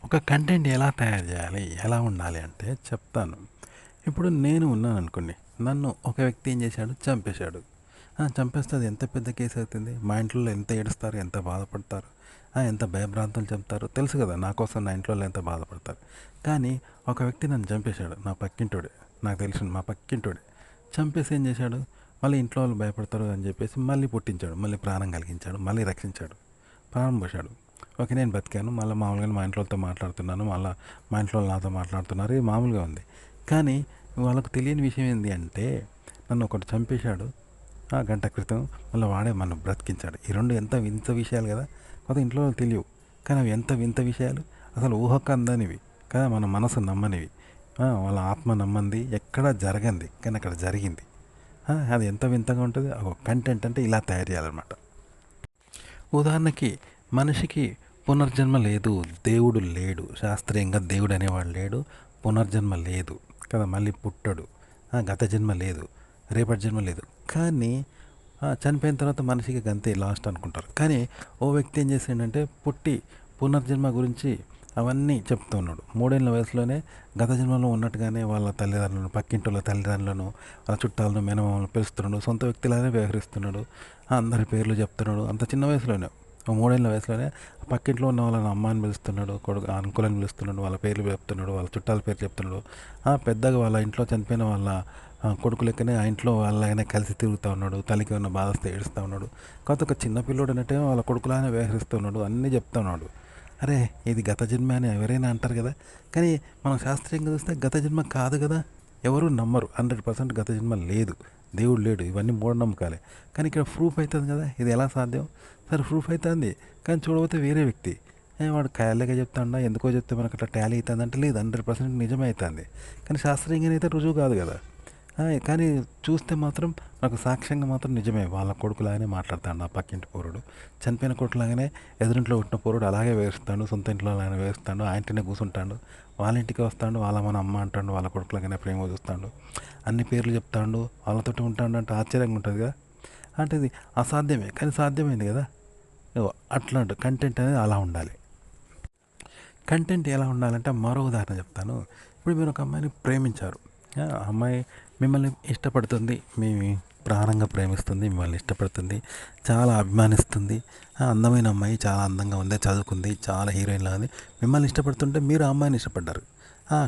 ఒక కంటెంట్ ఎలా తయారు చేయాలి? ఎలా ఉండాలి అంటే చెప్తాను. ఇప్పుడు నేను ఉన్నాననుకోండి. నన్ను ఒక వ్యక్తి ఏం చేశాడు? చంపేశాడు. చంపేస్తే అది ఎంత పెద్ద కేస్ అవుతుంది. మా ఇంట్లో ఎంత ఏడుస్తారు, ఎంత బాధపడతారు, ఎంత భయభ్రాంతులు చెప్తారు తెలుసు కదా. నా కోసం నా ఇంట్లో ఎంత బాధపడతారు. కానీ ఒక వ్యక్తి నన్ను చంపేశాడు. నా పక్కింటోడే, నాకు తెలిసిన మా పక్కింటోడే చంపేసి ఏం చేశాడు? మళ్ళీ ఇంట్లో వాళ్ళు భయపడతారు అని చెప్పేసి మళ్ళీ పుట్టించాడు, మళ్ళీ ప్రాణం కలిగించాడు, మళ్ళీ రక్షించాడు, ప్రాణం పోశాడు. ఓకే, నేను బతికాను. మళ్ళీ మామూలుగా మా ఇంట్లో వాళ్ళతో మాట్లాడుతున్నాను, మళ్ళీ మా ఇంట్లో వాళ్ళు నాతో మాట్లాడుతున్నారు, ఇది మామూలుగా ఉంది. కానీ వాళ్ళకు తెలియని విషయం ఏంటి అంటే నన్ను ఒకటి చంపేశాడు గంట క్రితం, మళ్ళీ వాడే మనం బ్రతికించాడు. ఈ రెండు ఎంత వింత విషయాలు కదా. కొత్త ఇంట్లో వాళ్ళు తెలియవు, కానీ అవి ఎంత వింత విషయాలు, అసలు ఊహకు అందనివి కదా, మన మనసు నమ్మనివి. వాళ్ళ ఆత్మ నమ్మంది, ఎక్కడ జరగంది కానీ అక్కడ జరిగింది. అది ఎంత వింతగా ఉంటుంది. కంటెంట్ అంటే ఇలా తయారు చేయాలన్నమాట. ఉదాహరణకి మనిషికి పునర్జన్మ లేదు, దేవుడు లేడు, శాస్త్రీయంగా దేవుడు అనేవాడు లేడు, పునర్జన్మ లేదు కదా, మళ్ళీ పుట్టడు, గత జన్మ లేదు, రేపటి జన్మ లేదు. కానీ చనిపోయిన తర్వాత మనిషికి గంతే లాస్ట్ అనుకుంటారు. కానీ ఓ వ్యక్తి ఏం చేసిండంటే పుట్టి పునర్జన్మ గురించి అవన్నీ చెప్తూ ఉన్నాడు. 3 ఏళ్ళ వయసులోనే గత జన్మలో ఉన్నట్టుగానే వాళ్ళ తల్లిదండ్రులను, పక్కింటి తల్లిదండ్రులను, వాళ్ళ చుట్టాలను, మేనమామలను పిలుస్తున్నాడు, సొంత వ్యక్తిలానే వ్యవహరిస్తున్నాడు, అందరి పేర్లు చెప్తున్నాడు. అంత చిన్న వయసులోనే, 3 ఏళ్ళ వయసులోనే పక్కింట్లో ఉన్న వాళ్ళని అమ్మాని పిలుస్తున్నాడు, కొడుకు అంకులని పిలుస్తున్నాడు, వాళ్ళ పేర్లు చెప్తున్నాడు, వాళ్ళ చుట్టాల పేరు చెప్తున్నాడు. పెద్దగా వాళ్ళ ఇంట్లో చనిపోయిన వాళ్ళ కొడుకు లెక్కనే ఆ ఇంట్లో వాళ్ళైనా కలిసి తిరుగుతూ ఉన్నాడు, తల్లికి ఉన్న బాధ వస్తే ఏడుస్తూ ఉన్నాడు. కాకపోతే ఒక చిన్న పిల్లోడు అన్నట్టే వాళ్ళ కొడుకులానే వ్యవహరిస్తున్నాడు, అన్నీ చెప్తా ఉన్నాడు. అరే ఇది గత జన్మ అని ఎవరైనా అంటారు కదా. కానీ మనం శాస్త్రీయంగా చూస్తే గత జన్మ కాదు కదా. ఎవరు నమ్మరు, 100% గత జన్మ లేదు, దేవుడు లేడు, ఇవన్నీ మూఢనమ్మకాలే. కానీ ఇక్కడ ప్రూఫ్ అవుతుంది కదా, ఇది ఎలా సాధ్యం? సరే ప్రూఫ్ అవుతుంది, కానీ చూడబోతే వేరే వ్యక్తి వాడు ఖాళీగా చెప్తాడా, ఎందుకో చెప్తే మనకు అట్లా టాలీ అవుతుంది అంటే లేదు, 100% నిజమే అవుతుంది. కానీ శాస్త్రీయంగానైతే రుజువు కాదు కదా. కానీ చూస్తే మాత్రం నాకు సాక్ష్యంగా మాత్రం నిజమే. వాళ్ళ కొడుకులాగానే మాట్లాడతాడు ఆ పక్కింటి పోరుడు, చనిపోయిన కొడుకులాగానే ఎదురింట్లో పుట్టిన పోరుడు అలాగే వేస్తాడు, సొంత ఇంట్లో అలాగే వేస్తాడు, ఆ ఇంటినే కూర్చుంటాడు, వాళ్ళ ఇంటికి వస్తాడు, వాళ్ళ మన అమ్మ అంటాడు, వాళ్ళ కొడుకులాగానే ప్రేమ చూస్తాడు, అన్ని పేర్లు చెప్తాడు, వాళ్ళతోటి ఉంటాడు అంటే ఆశ్చర్యంగా ఉంటుంది కదా. అంటే ఇది అసాధ్యమే, కానీ సాధ్యమైంది కదా. అట్లాంటి కంటెంట్ అనేది అలా ఉండాలి. కంటెంట్ ఎలా ఉండాలంటే మరో ఉదాహరణ చెప్తాను. ఇప్పుడు మీరు ఒక అమ్మాయిని ప్రేమించారు, అమ్మాయి మిమ్మల్ని ఇష్టపడుతుంది, మీ ప్రాణంగా ప్రేమిస్తుంది, మిమ్మల్ని ఇష్టపడుతుంది, చాలా అభిమానిస్తుంది. అందమైన అమ్మాయి, చాలా అందంగా ఉంది, చదువుకుంది, చాలా హీరోయిన్లా ఉంది, మిమ్మల్ని ఇష్టపడుతుంటే మీరు ఆ అమ్మాయిని ఇష్టపడ్డారు.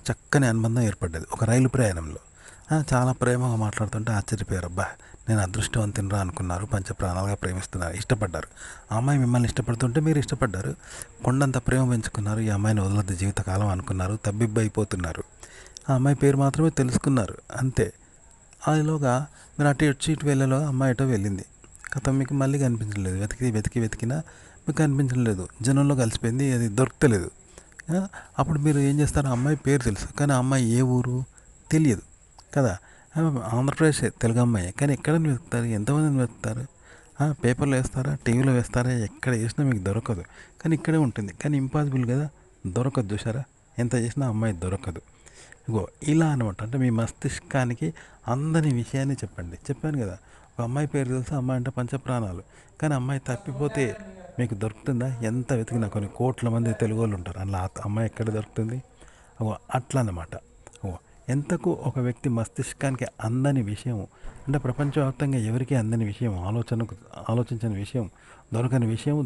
చక్కని అనుబంధం ఏర్పడ్డది ఒక రైలు ప్రయాణంలో. చాలా ప్రేమగా మాట్లాడుతుంటే ఆశ్చర్యపోయారు, అబ్బా నేను అదృష్టవంతునిరా అనుకున్నారు, పంచ ప్రాణాలుగా ప్రేమిస్తున్నారు, ఇష్టపడ్డారు. ఆ అమ్మాయి మిమ్మల్ని ఇష్టపడుతుంటే మీరు ఇష్టపడ్డారు, కొండంత ప్రేమ పెంచుకున్నారు, ఈ అమ్మాయిని వదలద్దు జీవితకాలం అనుకున్నారు, తబ్బిబ్బైపోతున్నారు. ఆ అమ్మాయి పేరు మాత్రమే తెలుసుకున్నారు అంతే. అదిలోగా మీరు అటు ఇటు వెళ్ళలో అమ్మాయి ఎటో వెళ్ళింది, కథ మీకు మళ్ళీ కనిపించలేదు, వెతికినా మీకు కనిపించలేదు, జనంలో కలిసిపోయింది, అది దొరకలేదు. అప్పుడు మీరు ఏం చేస్తారు? అమ్మాయి పేరు తెలుసు, కానీ ఆ అమ్మాయి ఏ ఊరు తెలియదు కదా. ఆంధ్రప్రదేశ్ తెలుగు అమ్మాయి, కానీ ఎక్కడ వెతుకుతారు? ఎంతమందిని వెతుకుతారు? పేపర్లో వేస్తారా, టీవీలో వేస్తారా, ఎక్కడ వేసినా మీకు దొరకదు. కానీ ఇక్కడే ఉంటుంది, కానీ ఇంపాసిబుల్ కదా, దొరకదు. చూసారా, ఎంత చేసినా అమ్మాయి దొరకదు. ఇగో ఇలా అనమాట. అంటే మీ మస్తిష్కానికి అందని విషయాన్ని చెప్పాను కదా. ఒక అమ్మాయి పేరు తెలుసు, అమ్మాయి అంటే పంచప్రాణాలు, కానీ అమ్మాయి తప్పిపోతే మీకు దొరుకుతుందా? ఎంత వెతికినా, కొన్ని కోట్ల మంది తెలుగు వాళ్ళు ఉంటారు, అలా అమ్మాయి ఎక్కడ దొరుకుతుంది? అట్లా అన్నమాట. ఎంతకు ఒక వ్యక్తి మస్తిష్కానికి అందని విషయం, అంటే ప్రపంచవ్యాప్తంగా ఎవరికీ అందని విషయం, ఆలోచించని విషయం,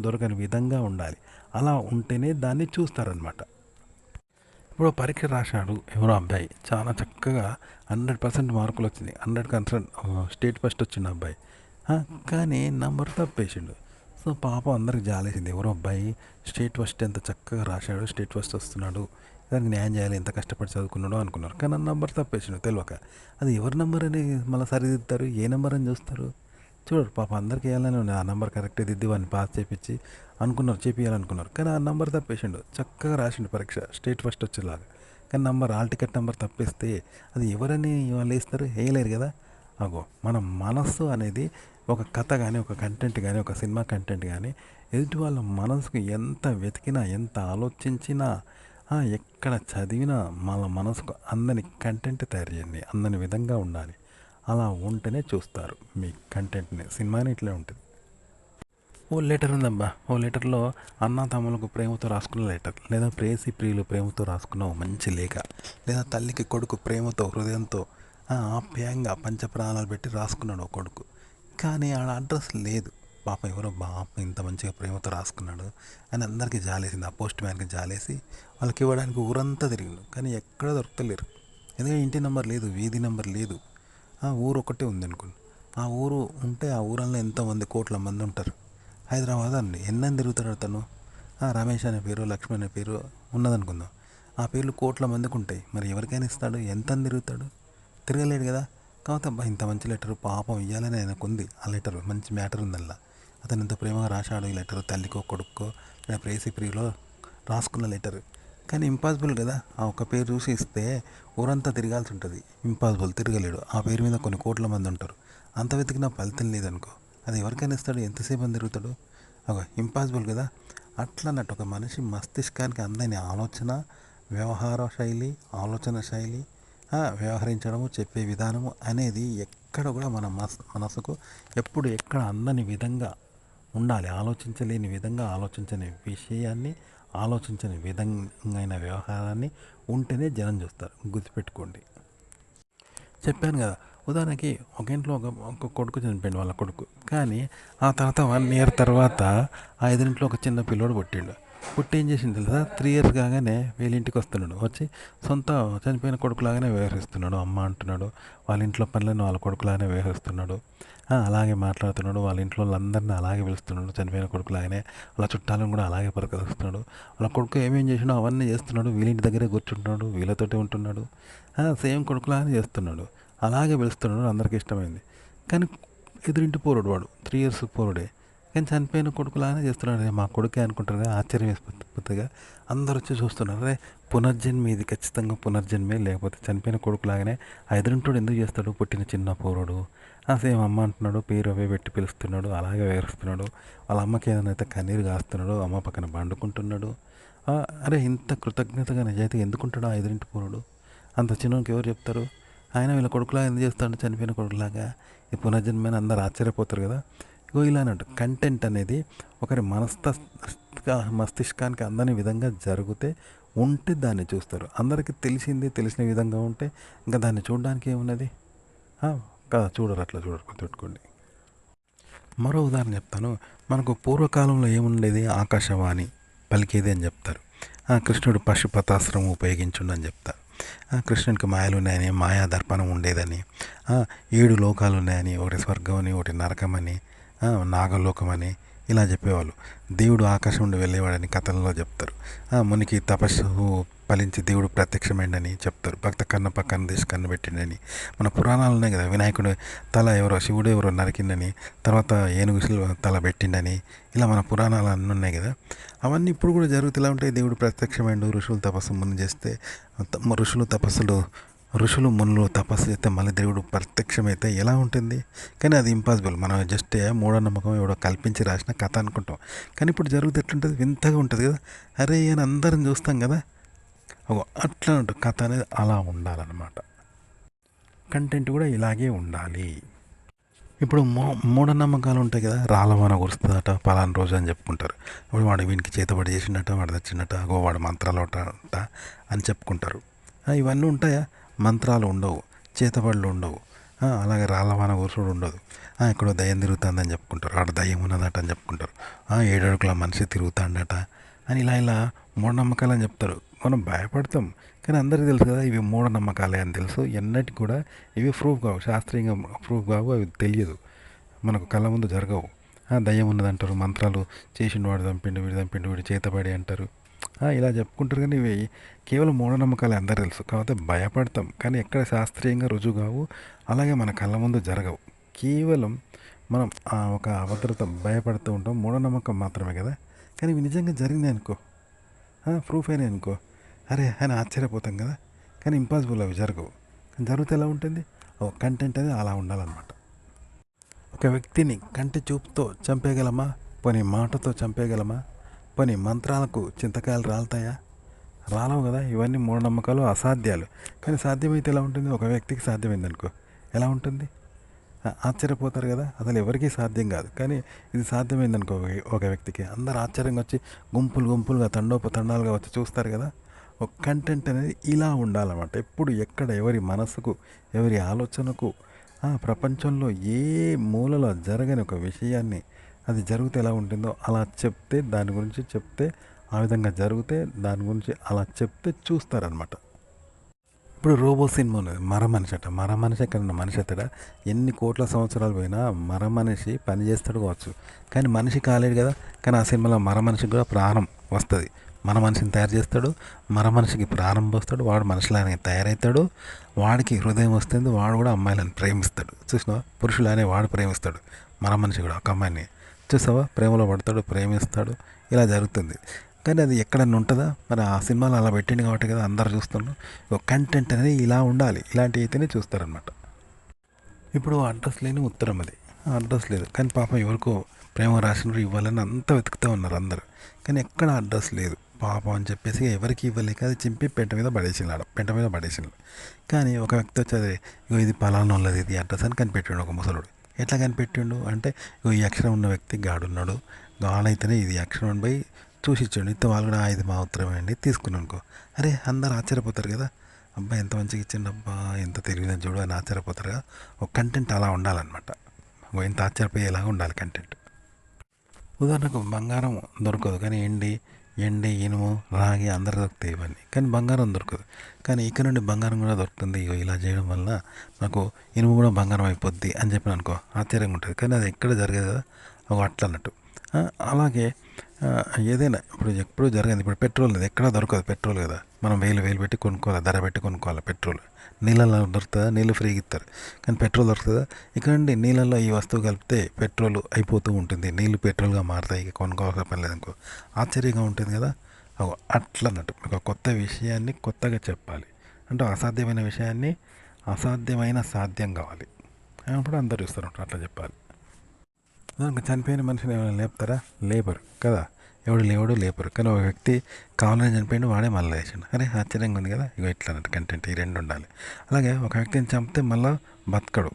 దొరకని విధంగా ఉండాలి. అలా ఉంటేనే దాన్ని చూస్తారనమాట. ఇప్పుడు పరీక్ష రాశాడు ఎవరో అబ్బాయి, చాలా చక్కగా 100% మార్కులు వచ్చింది, 100% స్టేట్ ఫస్ట్ వచ్చిండు అబ్బాయి. కానీ నంబర్ తప్పేసిండు. సో పాపం అందరికి జాలేసింది, ఎవరో అబ్బాయి స్టేట్ ఫస్ట్ ఎంత చక్కగా రాశాడు, స్టేట్ ఫస్ట్ వస్తున్నాడు, దానికి న్యాయం చేయాలి, ఎంత కష్టపడి చదువుకున్నాడో అనుకున్నారు. కానీ ఆ నెంబర్ తప్పేసిండు తెలియక. అది ఎవరి నెంబర్ అని మళ్ళీ సరిదిద్దారు, ఏ నెంబర్ అని చూస్తారు? చూడరు పాపం, అందరికీ వేయాలని ఉంది ఆ నెంబర్ కరెక్ట్ దిద్ది వాడిని పాస్ చేపించి చేపియాలనుకున్నారు. కానీ ఆ నెంబర్ తప్పేసిండు, చక్కగా రాసిండు పరీక్ష, స్టేట్ ఫస్ట్ వచ్చేలాగా. కానీ నెంబర్ హాల్ టికెట్ నెంబర్ తప్పేస్తే అది ఎవరని వాళ్ళు వేస్తారు? వేయలేరు కదా. మన మనస్సు అనేది ఒక కథ కానీ, ఒక కంటెంట్ కానీ, ఒక సినిమా కంటెంట్ కానీ, ఎదుటి వాళ్ళ మనసుకు ఎంత వెతికినా, ఎంత ఆలోచించినా, ఎక్కడ చదివినా మన మనసుకు అందని కంటెంట్ తయారు చేయండి, అందని విధంగా ఉండాలి. అలా ఉంటేనే చూస్తారు మీ కంటెంట్ని. సినిమాని ఇట్లే ఉంటుంది. ఓ లెటర్ ఉందబ్బా, ఓ లెటర్లో అన్న తమ్ములకు ప్రేమతో రాసుకున్న లెటర్, లేదా ప్రేయసి ప్రియులు ప్రేమతో రాసుకున్న ఓ మంచి లేఖ, లేదా తల్లికి కొడుకు ప్రేమతో హృదయంతో ఆప్యాయంగా పంచప్రాణాలు పెట్టి రాసుకున్నాడు ఓ కొడుకు. కానీ ఆడ అడ్రస్ లేదు. పాప ఎవరో బాప ఇంత మంచిగా ప్రేమతో రాసుకున్నాడు అని అందరికీ జాలేసింది. ఆ పోస్ట్ మ్యాన్కి జాలేసి వాళ్ళకి ఇవ్వడానికి ఊరంతా తిరిగిండు, కానీ ఎక్కడ దొరకలేరు. ఎందుకంటే ఇంటి నెంబర్ లేదు, వీధి నెంబర్ లేదు. ఆ ఊరు ఒకటే ఉంది అనుకోండి. ఆ ఊరు ఉంటే ఆ ఊరంలో ఎంతోమంది కోట్ల మంది ఉంటారు. హైదరాబాద్ అండి, ఎన్నని తిరుగుతాడు అతను. రమేష్ అనే పేరు, లక్ష్మి అనే పేరు ఉన్నదనుకుందాం. ఆ పేర్లు కోట్ల మందికి ఉంటాయి. మరి ఎవరికైనా ఇస్తాడు? ఎంత అని తిరుగుతాడు? తిరగలేడు కదా. కాకపోతే అబ్బా ఇంత మంచి లెటర్ పాపం ఇవ్వాలని ఆయనకు ఉంది. ఆ లెటర్ మంచి మ్యాటర్ ఉందల్లా. అతను ఇంత ప్రేమగా రాశాడు ఈ లెటర్, తల్లికో కొడుక్కో లేదా ప్రేసి ప్రియులో రాసుకున్న లెటర్. కానీ ఇంపాసిబుల్ కదా. ఆ ఒక్క పేరు చూసి ఇస్తే ఊరంతా తిరగాల్సి ఉంటుంది. ఇంపాసిబుల్, తిరగలేడు. ఆ పేరు మీద కొన్ని కోట్ల మంది ఉంటారు. అంత వెతికినా ఫలితం లేదనుకో, అది ఎవరికైనా ఇస్తాడు? ఎంతసేపు అని తిరుగుతాడు? ఇంపాసిబుల్ కదా. అట్లా అన్నట్టు ఒక మనిషి మస్తిష్కానికి అందని ఆలోచన, వ్యవహార శైలి, ఆలోచన శైలి, వ్యవహరించడము, చెప్పే విధానము అనేది ఎక్కడ కూడా మన మనసుకు ఎప్పుడు ఎక్కడ అందని విధంగా ఉండాలి. ఆలోచించలేని విధంగా, ఆలోచించని విషయాన్ని, ఆలోచించని విధంగా వ్యవహారాన్ని ఉంటేనే జనం చూస్తారు. గుర్తుపెట్టుకోండి. చెప్పాను కదా, ఉదాహరణకి ఒక ఇంట్లో ఒక కొడుకు చనిపోయింది, వాళ్ళ కొడుకు. కానీ ఆ తర్వాత 1 year తర్వాత ఆ ఎదురింట్లో ఒక చిన్న పిల్లోడు పుట్టిండు. పుట్టి ఏం చేసిండు తెలుసా? 3 years కాగానే వీళ్ళ ఇంటికి వస్తున్నాడు. వచ్చి సొంత చనిపోయిన కొడుకులాగానే వ్యవహరిస్తున్నాడు. అమ్మ అంటున్నాడు. వాళ్ళ ఇంట్లో పనులను వాళ్ళ కొడుకులాగానే వ్యవహరిస్తున్నాడు. అలాగే మాట్లాడుతున్నాడు. వాళ్ళ ఇంట్లో వాళ్ళందరినీ అలాగే పిలుస్తున్నాడు చనిపోయిన కొడుకులాగానే. వాళ్ళ చుట్టాలను కూడా అలాగే పలకరిస్తున్నాడు. వాళ్ళ కొడుకు ఏమేం చేసినా అవన్నీ చేస్తున్నాడు. వీళ్ళింటి దగ్గరే కూర్చుంటున్నాడు, వీళ్ళతోటి ఉంటున్నాడు. సేమ్ కొడుకులాగానే చేస్తున్నాడు. అలాగే పిలుస్తున్నాడు, అందరికీ ఇష్టమైంది. కానీ ఎదురింటి పోరుడు వాడు, 3 years పోరుడే. కానీ చనిపోయిన కొడుకులాగానే చేస్తున్నాడు. మా కొడుకే అనుకుంటారు కదా. ఆశ్చర్యం వేసిపోతుందిగా. అందరు వచ్చి చూస్తున్నారు. అరే పునర్జన్మ, ఇది ఖచ్చితంగా పునర్జన్మే. లేకపోతే చనిపోయిన కొడుకులాగానే ఆ ఎదురింటోడు ఎందుకు చేస్తాడు? పుట్టిన చిన్న పోరుడు సేమ్ అమ్మ అంటున్నాడు, పేరు అవే పెట్టి పిలుస్తున్నాడు, అలాగే వివరిస్తున్నాడు. వాళ్ళ అమ్మకి ఏదైనా అయితే కన్నీరు కాస్తున్నాడు, అమ్మ పక్కన పండుకుంటున్నాడు. అరే ఇంత కృతజ్ఞతగా నిజాయితీగా ఎందుకుంటాడు ఆ ఎదురింటి పోరుడు? అంత చిన్నకి ఎవరు చెప్తారు? ఆయన వీళ్ళ కొడుకులాగా ఎందుకు చేస్తాడు? చనిపోయిన కొడుకులాగా. ఈ పునర్జన్మని అందరు ఆశ్చర్యపోతారు కదా. ఇలా అన్నట్టు కంటెంట్ అనేది ఒకరి మస్తిష్కానికి అందని విధంగా జరిగితే ఉంటే దాన్ని చూస్తారు. అందరికీ తెలిసిన విధంగా ఉంటే ఇంకా దాన్ని చూడడానికి ఏమున్నది కదా. చూడరు, అట్లా చూడరు. గుర్తుపెట్టుకోండి. మరో ఉదాహరణ చెప్తాను. మనకు పూర్వకాలంలో ఏముండేది? ఆకాశవాణి పలికేది అని చెప్తారు. కృష్ణుడు పశుపతాస్త్రం ఉపయోగించుండు అని చెప్తారు. కృష్ణునికి మాయలు ఉన్నాయని, మాయా దర్పణం ఉండేదని, 7 లోకాలు ఉన్నాయని, ఒకటి స్వర్గం అని, ఒకటి నరకం అని, నాగలోకం అని ఇలా చెప్పేవాళ్ళు. దేవుడు ఆకాశం నుండి వెళ్ళేవాడని కథల్లో చెప్తారు. మునికి తపస్సు ఫలించి దేవుడు ప్రత్యక్షమైందని చెప్తారు. భక్త కన్న పక్కన దేశ కన్ను పెట్టిండని మన పురాణాలు ఉన్నాయి కదా. వినాయకుడు తల ఎవరో, శివుడు ఎవరో నరికిందని, తర్వాత ఏనుగు తల పెట్టిండని, ఇలా మన పురాణాలు అన్నీ ఉన్నాయి కదా. అవన్నీ ఇప్పుడు కూడా జరుగుతూ ఉంటాయి. దేవుడు ప్రత్యక్షమైండు, ఋషులు తపస్సు ముని చేస్తే, ఋషులు మునులు తపస్సు చేస్తే మళ్ళీ దేవుడు ప్రత్యక్షమైతే ఎలా ఉంటుంది? కానీ అది ఇంపాసిబుల్. మనం జస్ట్ మూఢనమ్మకం ఎవడో కల్పించి రాసిన కథ అనుకుంటాం. కానీ ఇప్పుడు జరుగుతూ ఎట్లుంటుంది? వింతగా ఉంటుంది కదా. అరే అని అందరం చూస్తాం కదా. అట్లా ఉంటుంది కథ అనేది. అలా ఉండాలన్నమాట. కంటెంట్ కూడా ఇలాగే ఉండాలి. ఇప్పుడు మూఢనమ్మకాలు ఉంటాయి కదా. రాళ్ళవాన కురుస్తుందట పలానా రోజు అని చెప్పుకుంటారు. ఇప్పుడు వాడు వీనికి చేతబడి చేసిండట, వాడు తెచ్చిండట, వాడు మంత్రాలు అంట అని చెప్పుకుంటారు. ఇవన్నీ ఉంటాయా? మంత్రాలు ఉండవు, చేతబడులు ఉండవు, అలాగే రాళ్ళవాన కురుసుడు ఉండదు. ఎక్కడో దయ్యం తిరుగుతుందని చెప్పుకుంటారు. ఆడ దయ్యం ఉన్నదట అని చెప్పుకుంటారు. 7 అడుగుల మనిషి తిరుగుతాడట అని ఇలా మూఢనమ్మకాలు అని చెప్తారు. మనం భయపడతాం, కానీ అందరికీ తెలుసు కదా ఇవి మూఢనమ్మకాలే అని తెలుసు. ఎన్నటికి కూడా ఇవి ప్రూఫ్ కావు, శాస్త్రీయంగా ప్రూఫ్ కావు, అవి తెలియదు, మనకు కళ్ళ ముందు జరగవు. దయ్యం ఉన్నదంటారు, మంత్రాలు చేసిండు వాడు చంపిండు, వీడు చేతబడి అంటారు. ఇలా చెప్పుకుంటారు. కానీ ఇవి కేవలం మూఢనమ్మకాలే, అందరూ తెలుసు. కాకపోతే భయపడతాం, కానీ ఎక్కడ శాస్త్రీయంగా రుజువు కావు, అలాగే మన కళ్ళ ముందు జరగవు. కేవలం మనం ఒక అభద్రత భయపడుతూ ఉంటాం. మూఢనమ్మకం మాత్రమే కదా. కానీ ఇవి నిజంగా జరిగినాయి అనుకో, ప్రూఫ్ అయినాయి అనుకో, అరే అని ఆశ్చర్యపోతాం కదా. కానీ ఇంపాసిబుల్, అవి జరగవు. కానీ జరిగితే ఎలా ఉంటుంది? కంటెంట్ అనేది అలా ఉండాలన్నమాట. ఒక వ్యక్తిని కంటి చూపుతో చంపేయగలమా? పోనీ మాటతో చంపేయగలమా? పోనీ మంత్రాలకు చింతకాయలు రాలుతాయా? రాలవు కదా. ఇవన్నీ మూఢనమ్మకాలు, అసాధ్యాలు. కానీ సాధ్యమైతే ఎలా ఉంటుంది? ఒక వ్యక్తికి సాధ్యమైంది అనుకో, ఎలా ఉంటుంది? ఆశ్చర్యపోతారు కదా, అసలు ఎవరికీ సాధ్యం కాదు. కానీ ఇది సాధ్యమైందనుకో ఒక వ్యక్తికి, అందరు ఆశ్చర్యంగా వచ్చి గుంపులు గుంపులుగా తండోపతండాలుగా వచ్చి చూస్తారు కదా. ఒక కంటెంట్ అనేది ఇలా ఉండాలన్నమాట. ఎప్పుడు ఎక్కడ ఎవరి మనసుకు, ఎవరి ఆలోచనకు, ప్రపంచంలో ఏ మూలలో జరగని ఒక విషయాన్ని అది జరిగితే ఎలా ఉంటుందో అలా చెప్తే, దాని గురించి చెప్తే, ఆ విధంగా జరిగితే దాని గురించి అలా చెప్తే చూస్తారనమాట. ఇప్పుడు రోబో సినిమా ఉన్నది, మరమనిషి అట. మరమనిషి ఎక్కడన్నా మనిషి అతడా? ఎన్ని కోట్ల సంవత్సరాలు పోయినా మరమనిషి పని చేస్తాడు కావచ్చు, కానీ మనిషి కాలేడు కదా. కానీ ఆ సినిమాలో మరమనిషికి కూడా ప్రాణం వస్తుంది. మన మనిషిని తయారు చేస్తాడు, మరమనిషికి ప్రాణం పోస్తాడు, వాడు మనుషులానే తయారవుతాడు, వాడికి హృదయం వస్తుంది, వాడు కూడా అమ్మాయిలను ప్రేమిస్తాడు. చూసినావా, పురుషులనే వాడు ప్రేమిస్తాడు, మరమనిషి కూడా ఒక అమ్మాయిని. చూసావా, ప్రేమలో పడతాడు, ప్రేమిస్తాడు, ఇలా జరుగుతుంది. కానీ అది ఎక్కడన్నా ఉంటుందా? మరి ఆ సినిమాలో అలా పెట్టింది కాబట్టి కదా అందరు చూస్తున్నారు. ఒక కంటెంట్ అనేది ఇలా ఉండాలి, ఇలాంటివి అయితేనే చూస్తారనమాట. ఇప్పుడు అడ్రస్ లేని ఉత్తరం అది, అడ్రస్ లేదు, కానీ పాపం ఎవరికో ప్రేమ రాసినప్పుడు ఇవ్వాలని అంతా వెతుకుతూ ఉన్నారు అందరు, కానీ ఎక్కడ అడ్రస్ లేదు పాపం అని చెప్పేసి ఎవరికి ఇవ్వలేక అది చింపి పెంట మీద పడేసినాడు, పెంట మీద పడేసినాడు. కానీ ఒక వ్యక్తి వచ్చేది, ఇగో ఇది పలానా వాళ్ళది ఇది అడ్రస్ అని కనిపెట్టిండు ఒక ముసలుడు. ఎట్లా కనిపెట్టిండు అంటే, ఇగో ఈ అక్షరం ఉన్న వ్యక్తి గాడున్నాడు, గాడైతేనే ఇది అక్షరం పోయి చూసి ఇచ్చాడు, ఇంత వాళ్ళు కూడా ఇది మా ఉత్తరమే అండి తీసుకున్నాను అనుకో. అరే అందరు ఆశ్చర్యపోతారు కదా, అబ్బా ఎంత మంచిగా ఇచ్చిండు, అబ్బా ఎంత తెలివిన చూడు అని ఆశ్చర్యపోతారు కదా. ఒక కంటెంట్ అలా ఉండాలన్నమాట, ఎంత ఆశ్చర్యపోయేలాగా ఉండాలి కంటెంట్. ఉదాహరణకు బంగారం దొరకదు, కానీ ఎండి ఇనుము రాగి అందరు దొరుకుతాయి ఇవన్నీ, కానీ బంగారం దొరకదు. కానీ ఇక్కడ నుండి బంగారం కూడా దొరుకుతుంది, ఇగో ఇలా చేయడం వల్ల నాకు ఇనుము కూడా బంగారం అయిపోద్ది అని చెప్పిన అనుకో, ఆశ్చర్యంగా ఉంటుంది. కానీ అది ఎక్కడ జరగదు కదా, ఒక అట్లా అన్నట్టు. అలాగే ఏదైనా ఇప్పుడు ఎప్పుడు జరగదు. ఇప్పుడు పెట్రోల్ అది ఎక్కడ దొరకదు, పెట్రోల్ కదా, మనం వేలు పెట్టి కొనుక్కోవాలి, ధర పెట్టి కొనుక్కోవాలి పెట్రోల్. నీళ్ళల్లో దొరుకుతుందా? నీళ్ళు ఫ్రీగా ఇస్తారు, కానీ పెట్రోల్ దొరుకుతుందా? ఇక్కడ నుండి నీళ్ళల్లో ఈ వస్తువు కలిపితే పెట్రోల్ అయిపోతూ ఉంటుంది, నీళ్ళు పెట్రోల్గా మారుతాయి, ఇక కొనుక్కోవాల్సిన పని లేదనుకో. ఆశ్చర్యంగా ఉంటుంది కదా. అట్లా అన్నట్టు ఒక కొత్త విషయాన్ని కొత్తగా చెప్పాలి అంటే, అసాధ్యమైన విషయాన్ని అసాధ్యమైన సాధ్యం కావాలి అప్పుడు అందరు చూస్తారు, అట్లా చెప్పాలి. చనిపోయిన మనిషిని ఏమైనా లేపుతారా? లేపరు కదా, ఎవడు లేపరు. కానీ ఒక వ్యక్తి కావాలని చనిపోయిన వాడే మళ్ళీ వేసాడు, అరే ఆశ్చర్యంగా ఉంది కదా. ఇగో ఇట్లా అన్నట్టు కంటెంట్ ఈ రెండు ఉండాలి. అలాగే ఒక వ్యక్తిని చంపితే మళ్ళీ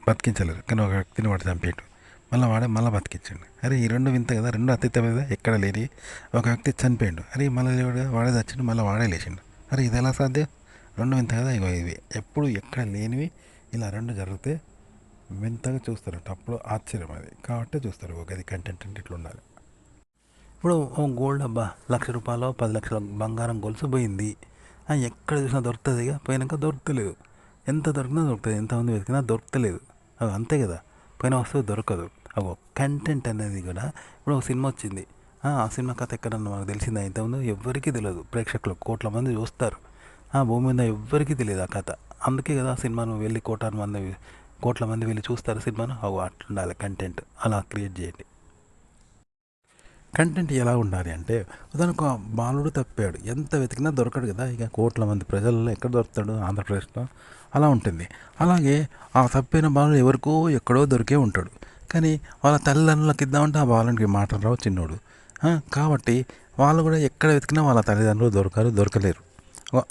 బతికించలేరు, కానీ ఒక వ్యక్తిని వాడు చంపేయటం వాడే మళ్ళీ బతికించండు, అరే ఈ రెండు వింత కదా, రెండు అతీత కదా, ఎక్కడ లేని. ఒక వ్యక్తి చనిపోయిండు, అరే మళ్ళీ వాడే చచ్చిండు, మళ్ళీ వాడే లేచిండు, అరే ఇది ఎలా సాధ్యం? రెండు వింత కదా. ఇగో ఇవి ఎప్పుడు ఎక్కడ లేనివి ఇలా రెండు జరిగితే వింతగా చూస్తారట, అప్పుడు ఆశ్చర్యం అది కాబట్టి చూస్తారు. ఒక అది కంటెంట్ అంటే ఇట్లా ఉండాలి. ఇప్పుడు గోల్డ్ అబ్బా, ₹1,00,000 10,00,000 బంగారం గొలుసు పోయింది, ఎక్కడ చూసినా దొరుకుతుంది, ఇక పోయినాక దొరుకుతలేదు. ఎంత దొరికినా దొరుకుతుంది, ఎంతమంది వెతికినా దొరుకుతలేదు. అవి అంతే కదా, పోయిన వస్తువు దొరకదు. అవి కంటెంట్ అనేది కూడా. ఇప్పుడు ఒక సినిమా వచ్చింది, ఆ సినిమా కథ ఎక్కడన్నా మనకు తెలిసిందా? ఇంతకుముందు ఎవ్వరికీ తెలియదు, ప్రేక్షకులు కోట్ల మంది చూస్తారు, భూమి మీద ఎవ్వరికీ తెలియదు ఆ కథ. అందుకే కదా ఆ సినిమాను వెళ్ళి కోట్ల మంది వెళ్ళి చూస్తారు సినిమాను. అట్లా ఉండాలి కంటెంట్, అలా క్రియేట్ చేయండి. కంటెంట్ ఎలా ఉండాలి అంటే, ఉదాహరణకు బాలుడు తప్పాడు, ఎంత వెతికినా దొరకడు కదా, ఇక కోట్ల మంది ప్రజల్లో ఎక్కడ దొరుకుతాడు? ఆంధ్రప్రదేశ్లో అలా ఉంటుంది. అలాగే ఆ తప్పిన బాలుడు ఎవరికో ఎక్కడో దొరికే ఉంటాడు, కానీ వాళ్ళ తల్లిదండ్రులకు ఇద్దామంటే ఆ బాలునికి మాటలు రావు, చిన్నోడు. కాబట్టి వాళ్ళు కూడా ఎక్కడ వెతికినా వాళ్ళ తల్లిదండ్రులు దొరకలేరు,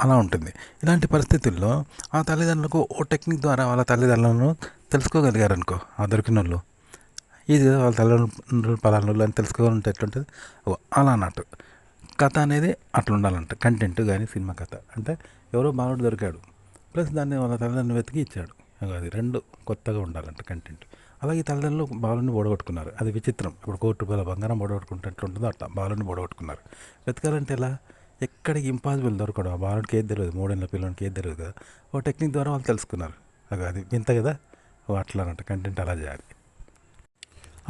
అలా ఉంటుంది. ఇలాంటి పరిస్థితుల్లో ఆ తల్లిదండ్రులకు ఓ టెక్నిక్ ద్వారా వాళ్ళ తల్లిదండ్రులను తెలుసుకోగలిగారు అనుకో, ఆ దొరికిన వాళ్ళు ఇది వాళ్ళ తల్లిదండ్రులు పలానా అని తెలుసుకోవాలంటే ఎట్లుంటుంది, అలా అన్నట్టు. కథ అనేది అట్లా ఉండాలంట, కంటెంట్ కానీ సినిమా కథ అంటే ఎవరో బాలుడు దొరికాడు, ప్లస్ దాన్ని వాళ్ళ తల్లిదండ్రులు వెతికి ఇచ్చాడు, అది రెండు కొత్తగా ఉండాలంట కంటెంట్. అలాగే తల్లిదండ్రులు బాలుని ఓడగొట్టుకున్నారు, అది విచిత్రం. ఇప్పుడు ₹1,00,00,000 బంగారం ఓడగొట్టుకుంటే ఎట్లుంటుందో అట్లా బాలుని ఓడగొట్టుకున్నారు. వెతకాలంటే ఎలా? ఎక్కడికి ఇంపాసిబుల్ దొరకడం, ఆ బాలుడికి ఏది తెలియదు, 3 ఏళ్ళ పిల్లలకి ఏది తెలియదు కదా, ఓ టెక్నిక్ ద్వారా వాళ్ళు తెలుసుకున్నారు. అది వింత కదా. అట్లా అన్నట్టు కంటెంట్ అలా చేయాలి.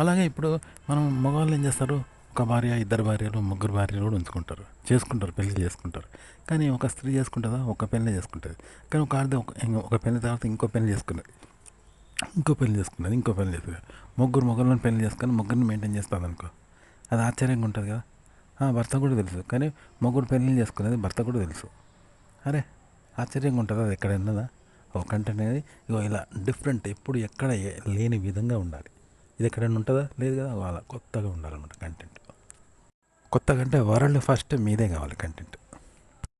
అలాగే ఇప్పుడు మనం మగవాళ్ళు ఏం చేస్తారు, ఒక భార్య, ఇద్దరు భార్యలు, ముగ్గురు భార్యలు కూడా ఉంచుకుంటారు, పెళ్లి చేసుకుంటారు. కానీ ఒక స్త్రీ చేసుకుంటుందా? ఒక పెళ్ళి చేసుకుంటుంది. కానీ ఒక ఆడది ఒక పెళ్లి తర్వాత ఇంకో పెళ్లి చేసుకున్నది, ఇంకో పెళ్లి చేసుకున్నది. ముగ్గురు మొగలను పెళ్లి చేసుకొని ముగ్గురిని మెయింటైన్ చేస్తుంది అనుకో, అది ఆశ్చర్యంగా ఉంటుంది కదా. భర్త కూడా తెలుసు, కానీ ముగ్గురు పెళ్లి చేసుకునేది భర్త కూడా తెలుసు. అరే ఆశ్చర్యంగా ఉంటుంది, అది ఎక్కడ ఉన్నదా? ఒక కంటెంట్ అనేది ఇగో ఇలా డిఫరెంట్, ఎప్పుడు ఎక్కడ లేని విధంగా ఉండాలి. ఇది ఎక్కడైనా ఉంటుందా? లేదు కదా. అలా కొత్తగా ఉండాలన్నమాట కంటెంట్. కొత్తగా అంటే వరల్డ్ ఫస్ట్ మీదే కావాలి కంటెంట్.